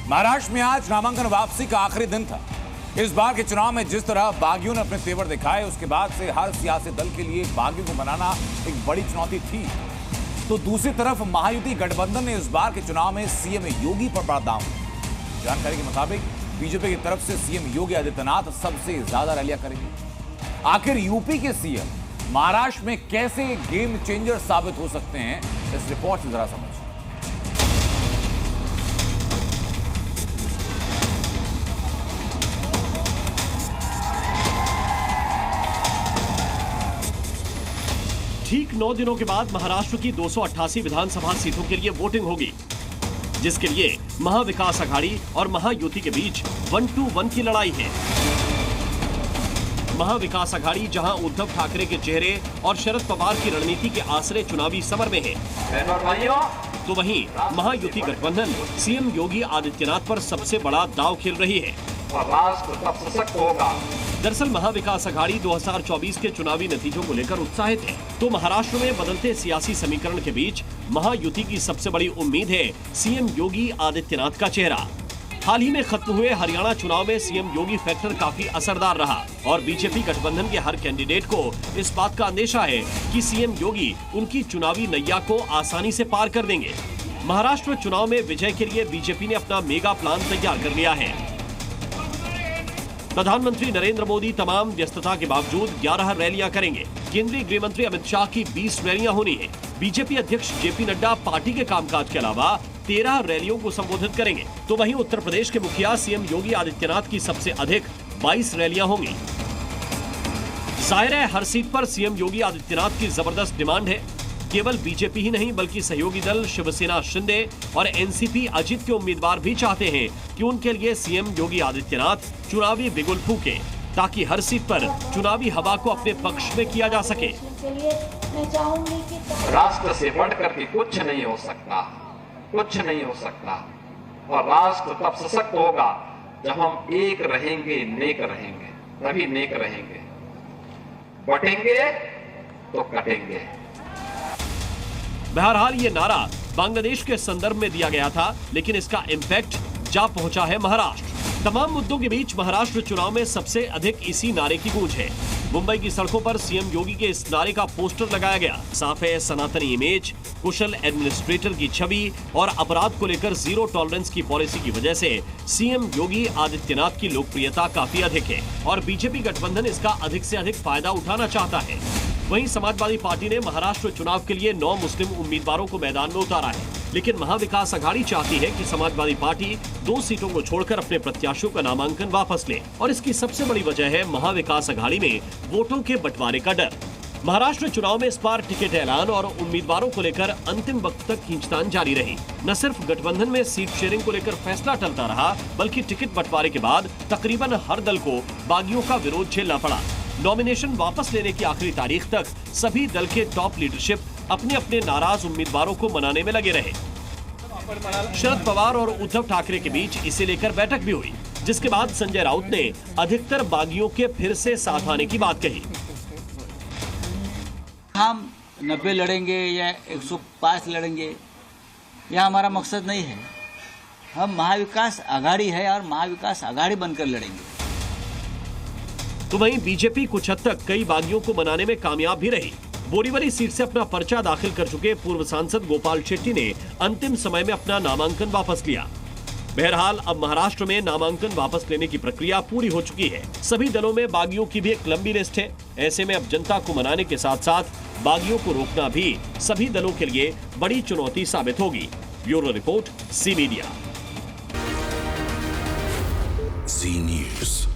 महाराष्ट्र में आज नामांकन वापसी का आखिरी दिन था। इस बार के चुनाव में जिस तरह बागियों ने अपने तेवर दिखाए, उसके बाद से हर सियासी दल के लिए बागियों को बनाना एक बड़ी चुनौती थी। तो दूसरी तरफ महायुति गठबंधन ने इस बार के चुनाव में सीएम योगी पर बड़ा दांव दिया। जानकारी के मुताबिक बीजेपी की तरफ से सीएम योगी आदित्यनाथ सबसे ज्यादा रैलियां करेंगे। आखिर यूपी के सीएम महाराष्ट्र में कैसे गेम चेंजर साबित हो सकते हैं, इस रिपोर्ट से जरा समझिए। ठीक 9 दिनों के बाद महाराष्ट्र की 288 विधानसभा सीटों के लिए वोटिंग होगी, जिसके लिए महाविकास आघाड़ी और महायुति के बीच 1-to-1 की लड़ाई है। महाविकास आघाड़ी जहां उद्धव ठाकरे के चेहरे और शरद पवार की रणनीति के आसरे चुनावी समर में है, तो वहीं महायुति गठबंधन सीएम योगी आदित्यनाथ पर सबसे बड़ा दांव खेल रही है। दरअसल महाविकास आघाड़ी 2024 के चुनावी नतीजों को लेकर उत्साहित है, तो महाराष्ट्र में बदलते सियासी समीकरण के बीच महायुति की सबसे बड़ी उम्मीद है सीएम योगी आदित्यनाथ का चेहरा। हाल ही में खत्म हुए हरियाणा चुनाव में सीएम योगी फैक्टर काफी असरदार रहा और बीजेपी गठबंधन के हर कैंडिडेट को इस बात का अंदेशा है कि सीएम योगी उनकी चुनावी नैया को आसानी से पार कर देंगे। महाराष्ट्र चुनाव में विजय के लिए बीजेपी ने अपना मेगा प्लान तैयार कर लिया है। प्रधानमंत्री नरेंद्र मोदी तमाम व्यस्तता के बावजूद 11 रैलियां करेंगे। केंद्रीय गृह मंत्री अमित शाह की 20 रैलियां होनी है। बीजेपी अध्यक्ष जेपी नड्डा पार्टी के कामकाज के अलावा 13 रैलियों को संबोधित करेंगे। तो वहीं उत्तर प्रदेश के मुखिया सीएम योगी आदित्यनाथ की सबसे अधिक 22 रैलियां होंगी। जाहिर है हर सीट पर सीएम योगी आदित्यनाथ की जबरदस्त डिमांड है। केवल बीजेपी ही नहीं बल्कि सहयोगी दल शिवसेना शिंदे और एनसीपी अजित के उम्मीदवार भी चाहते हैं कि उनके लिए सीएम योगी आदित्यनाथ चुनावी बिगुल फूके, ताकि हर सीट पर चुनावी हवा को अपने पक्ष में किया जा सके। राष्ट्र से बढ़कर के कुछ नहीं हो सकता, कुछ नहीं हो सकता। और राष्ट्र तब सशक्त होगा जब हम एक रहेंगे, नेक रहेंगे, तभी नेक रहेंगे। बटेंगे तो कटेंगे। बहरहाल ये नारा बांग्लादेश के संदर्भ में दिया गया था, लेकिन इसका इम्पैक्ट जा पहुंचा है महाराष्ट्र। तमाम मुद्दों के बीच महाराष्ट्र चुनाव में सबसे अधिक इसी नारे की गूंज है। मुंबई की सड़कों पर सीएम योगी के इस नारे का पोस्टर लगाया गया। साफ है सनातनी इमेज, कुशल एडमिनिस्ट्रेटर की छवि और अपराध को लेकर जीरो टॉलरेंस की पॉलिसी की वजह से सीएम योगी आदित्यनाथ की लोकप्रियता काफी अधिक है और बीजेपी गठबंधन इसका अधिक से अधिक फायदा उठाना चाहता है। वहीं समाजवादी पार्टी ने महाराष्ट्र चुनाव के लिए 9 मुस्लिम उम्मीदवारों को मैदान में उतारा है, लेकिन महाविकास आघाड़ी चाहती है कि समाजवादी पार्टी 2 सीटों को छोड़कर अपने प्रत्याशियों का नामांकन वापस ले और इसकी सबसे बड़ी वजह है महाविकास आघाड़ी में वोटों के बंटवारे का डर। महाराष्ट्र चुनाव में इस बार टिकट ऐलान और उम्मीदवारों को लेकर अंतिम वक्त तक खींचतान जारी रही। न सिर्फ गठबंधन में सीट शेयरिंग को लेकर फैसला टलता रहा, बल्कि टिकट बंटवारे के बाद तकरीबन हर दल को बागियों का विरोध झेलना पड़ा। नॉमिनेशन वापस लेने की आखिरी तारीख तक सभी दल के टॉप लीडरशिप अपने अपने नाराज उम्मीदवारों को मनाने में लगे रहे। शरद पवार और उद्धव ठाकरे के बीच इसे लेकर बैठक भी हुई, जिसके बाद संजय राउत ने अधिकतर बागियों के फिर से साथ आने की बात कही। हम 90 लड़ेंगे या 105 लड़ेंगे, यह हमारा मकसद नहीं है। हम महाविकास आघाड़ी है और महाविकास आघाड़ी बनकर लड़ेंगे। तो वहीं बीजेपी कुछ हद तक कई बागियों को मनाने में कामयाब भी रही। बोरीवली सीट से अपना पर्चा दाखिल कर चुके पूर्व सांसद गोपाल शेट्टी ने अंतिम समय में अपना नामांकन वापस लिया। बहरहाल अब महाराष्ट्र में नामांकन वापस लेने की प्रक्रिया पूरी हो चुकी है। सभी दलों में बागियों की भी एक लंबी लिस्ट है। ऐसे में अब जनता को मनाने के साथ साथ बागियों को रोकना भी सभी दलों के लिए बड़ी चुनौती साबित होगी। Bureau report, C media. सी न्यूज़।